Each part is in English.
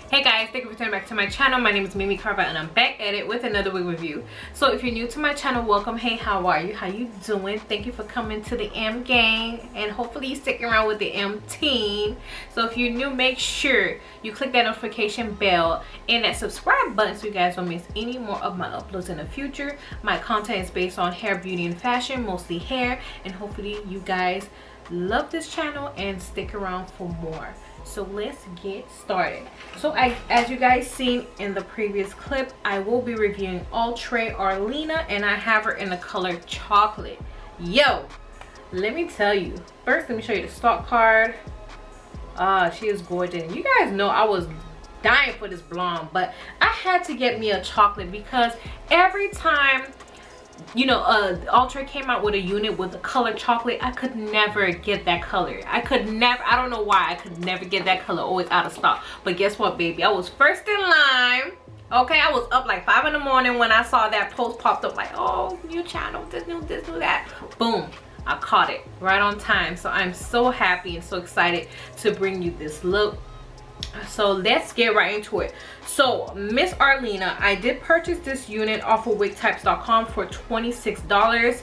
Hey guys, thank you for turning back to my channel. My name is Mimi Carver and I'm back at it with another wig review. So if you're new to my channel, welcome. Hey, how are you? How you doing? Thank you for coming to the M gang and hopefully you stick around with the M team. So if you're new, make sure you click that notification bell and that subscribe button so you guys don't miss any more of my uploads in the future. My content is based on hair, beauty, and fashion, mostly hair, and hopefully you guys love this channel and stick around for more. So let's get started. So as you guys seen in the previous clip, I will be reviewing Outre ARLENA, and I have her in the color chocolate. Yo, let me tell you, first let me show you the stock card. She is gorgeous. You guys know I was dying for this blonde, but I had to get me a chocolate because every time, you know, Outre came out with a unit with the color chocolate, I could never get that color. I don't know why I could never get that color, always out of stock. But guess what, baby, I was first in line. Okay, I was up like 5 in the morning when I saw that post popped up like, oh, new channel, this new that. Boom, I caught it right on time. So I'm so happy and so excited to bring you this look. So let's get right into it. So Miss ARLENA, I did purchase this unit off of wigtypes.com for $26.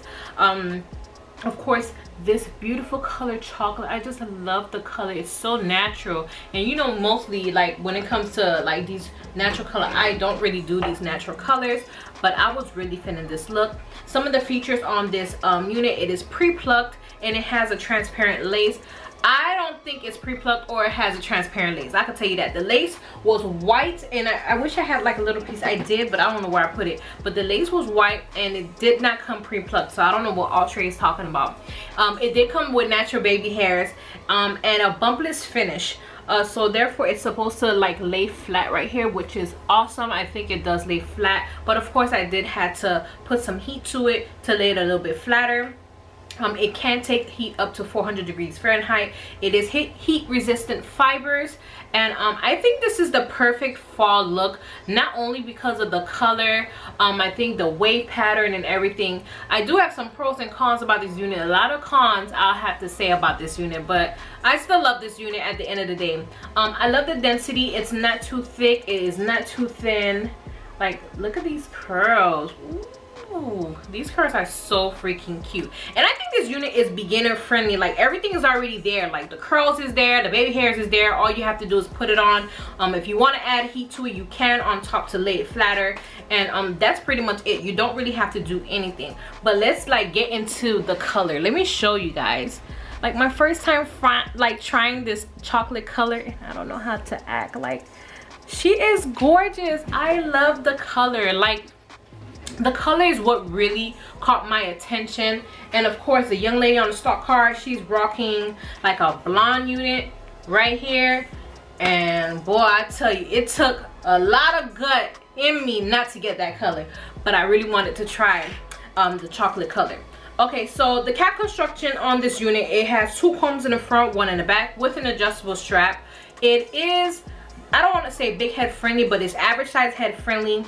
Of course, this beautiful color chocolate, I just love the color. It's so natural, and you know, mostly like when it comes to like these natural color, I don't really do these natural colors, but I was really feeling this look. Some of the features on this unit, it is pre-plucked and it has a transparent lace. I don't think it's pre-plucked or it has a transparent lace. I can tell you that. The lace was white, and I wish I had like a little piece. I did, but I don't know where I put it. But the lace was white and it did not come pre-plucked. So I don't know what Outre is talking about. It did come with natural baby hairs and a bumpless finish. So therefore it's supposed to like lay flat right here, which is awesome. I think it does lay flat. But of course I did have to put some heat to it to lay it a little bit flatter. It can take heat up to 400 degrees Fahrenheit. It is heat resistant fibers, and I think this is the perfect fall look, not only because of the color, I think the wave pattern and everything. I do have some pros and cons about this unit. A lot of cons I'll have to say about this unit, but I still love this unit at the end of the day. I love the density. It's not too thick, it is not too thin. Like, look at these curls. Ooh, these curls are so freaking cute, and I think this unit is beginner friendly. Like, everything is already there. Like, the curls is there, the baby hairs is there. All you have to do is put it on. If you want to add heat to it, you can on top to lay it flatter, and that's pretty much it. You don't really have to do anything. But let's like get into the color. Let me show you guys. Like, my first time like trying this chocolate color, and I don't know how to act. Like, she is gorgeous. I love the color. Like, the color is what really caught my attention. And of course, the young lady on the stock card, she's rocking like a blonde unit right here. And boy, I tell you, it took a lot of gut in me not to get that color, but I really wanted to try the chocolate color. Okay, so the cap construction on this unit, it has 2 combs in the front, 1 in the back, with an adjustable strap. It is, I don't want to say big head friendly, but it's average size head friendly.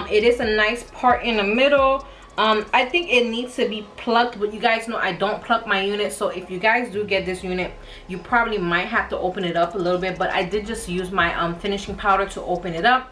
It is a nice part in the middle. I think it needs to be plucked, but you guys know I don't pluck my unit. So if you guys do get this unit, you probably might have to open it up a little bit, but I did just use my finishing powder to open it up.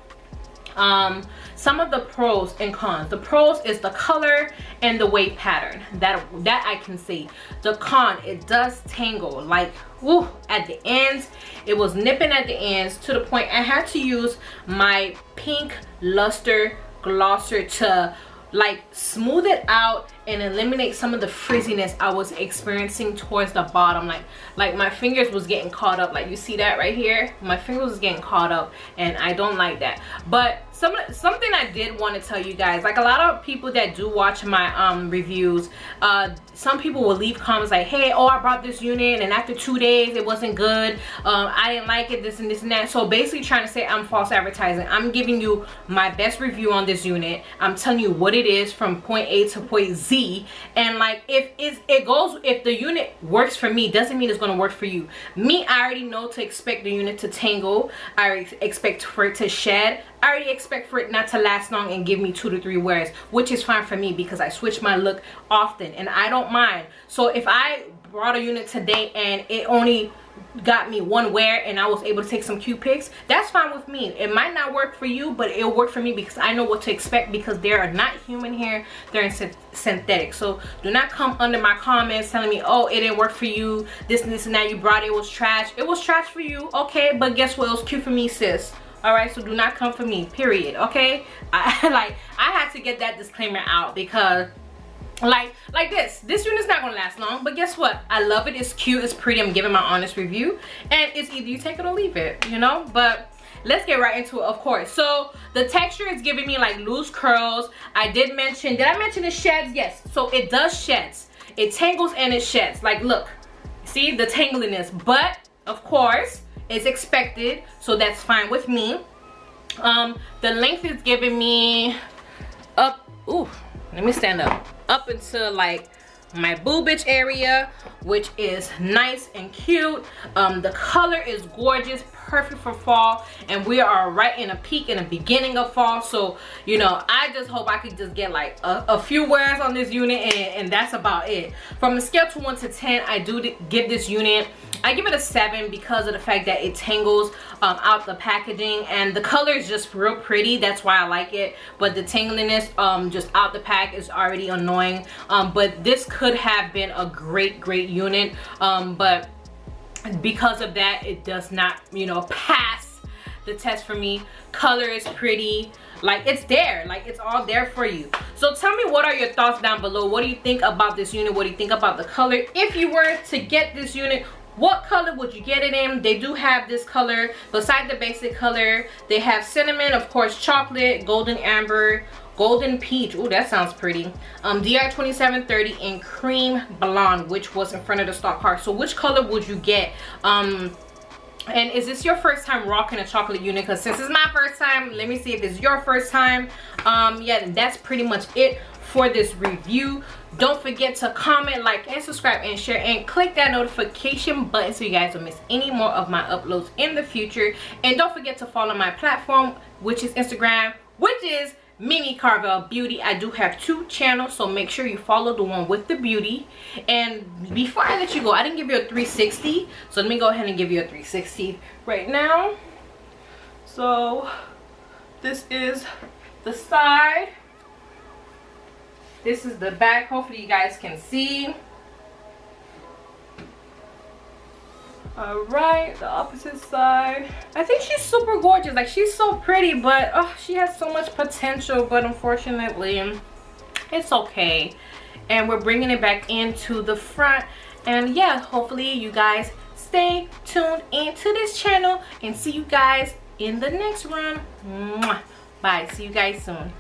Some of the pros and cons. The pros is the color and the wave pattern. That I can see. The con, it does tangle. Like, woo, at the ends. It was nipping at the ends to the point I had to use my pink luster glosser to like smooth it out and eliminate some of the frizziness I was experiencing towards the bottom. Like my fingers was getting caught up. Like, you see that right here, my fingers was getting caught up, and I don't like that. But something I did want to tell you guys, like, a lot of people that do watch my reviews, some people will leave comments like, hey, oh, I bought this unit and after 2 days it wasn't good, I didn't like it, this and this and that. So basically trying to say I'm false advertising. I'm giving you my best review on this unit. I'm telling you what it is from point A to point Z, and like, if the unit works for me, doesn't mean it's going to work for you. Me, I already know to expect the unit to tangle. I expect for it to shed. I already expect for it not to last long and give me 2 to 3 wears, which is fine for me because I switch my look often and I don't mind. So if I brought a unit today and it only got me 1 wear and I was able to take some cute pics, that's fine with me. It might not work for you, but it'll work for me because I know what to expect, because they are not human hair, they're in synthetic. So do not come under my comments telling me, oh, it didn't work for you, this and this and that, you brought it was trash. It was trash for you, okay, but guess what, it was cute for me, sis. All right, so do not come for me, period. Okay, I had to get that disclaimer out because like this unit's not gonna last long, but guess what, I love it. It's cute, it's pretty. I'm giving my honest review, and it's either you take it or leave it, you know. But let's get right into it, of course. So the texture is giving me like loose curls. Did I mention it sheds? Yes, so it does sheds. It tangles and it sheds. Like, look, see the tangliness, but of course it's expected, so that's fine with me. The length is giving me up, ooh, let me stand up into like my boobage area, which is nice and cute. The color is gorgeous, perfect for fall, and we are right in a peak in the beginning of fall. So, you know, I just hope I could just get like a few wears on this unit, and that's about it. From a scale to 1 to 10, I do give this unit, I give it a 7 because of the fact that it tangles out the packaging, and the color is just real pretty. That's why I like it. But the tangliness just out the pack is already annoying. But this could have been a great unit, but because of that, it does not, you know, pass the test for me. Color is pretty, like it's there, like it's all there for you. So tell me, what are your thoughts down below? What do you think about this unit? What do you think about the color? If you were to get this unit, what color would you get it in? They do have this color beside the basic color. They have cinnamon, of course, chocolate, golden amber, golden peach. Oh, that sounds pretty. DR 2730 and cream blonde, which was in front of the stock card. So which color would you get? And is this your first time rocking a chocolate unit? Because since it's my first time, let me see if it's your first time. Yeah, that's pretty much it for this review. Don't forget to comment, like, and subscribe and share, and click that notification button so you guys don't miss any more of my uploads in the future. And don't forget to follow my platform, which is Instagram, which is Mimi Carvel Beauty. I do have 2 channels, so make sure you follow the one with the beauty. And before I let you go, I didn't give you a 360, so let me go ahead and give you a 360 right now. So this is the side, this is the back. Hopefully you guys can see. All right, the opposite side. I think she's super gorgeous. Like, she's so pretty, but oh, she has so much potential, but unfortunately it's okay. And we're bringing it back into the front. And yeah, hopefully you guys stay tuned into this channel, and see you guys in the next run. Mwah. Bye, see you guys soon.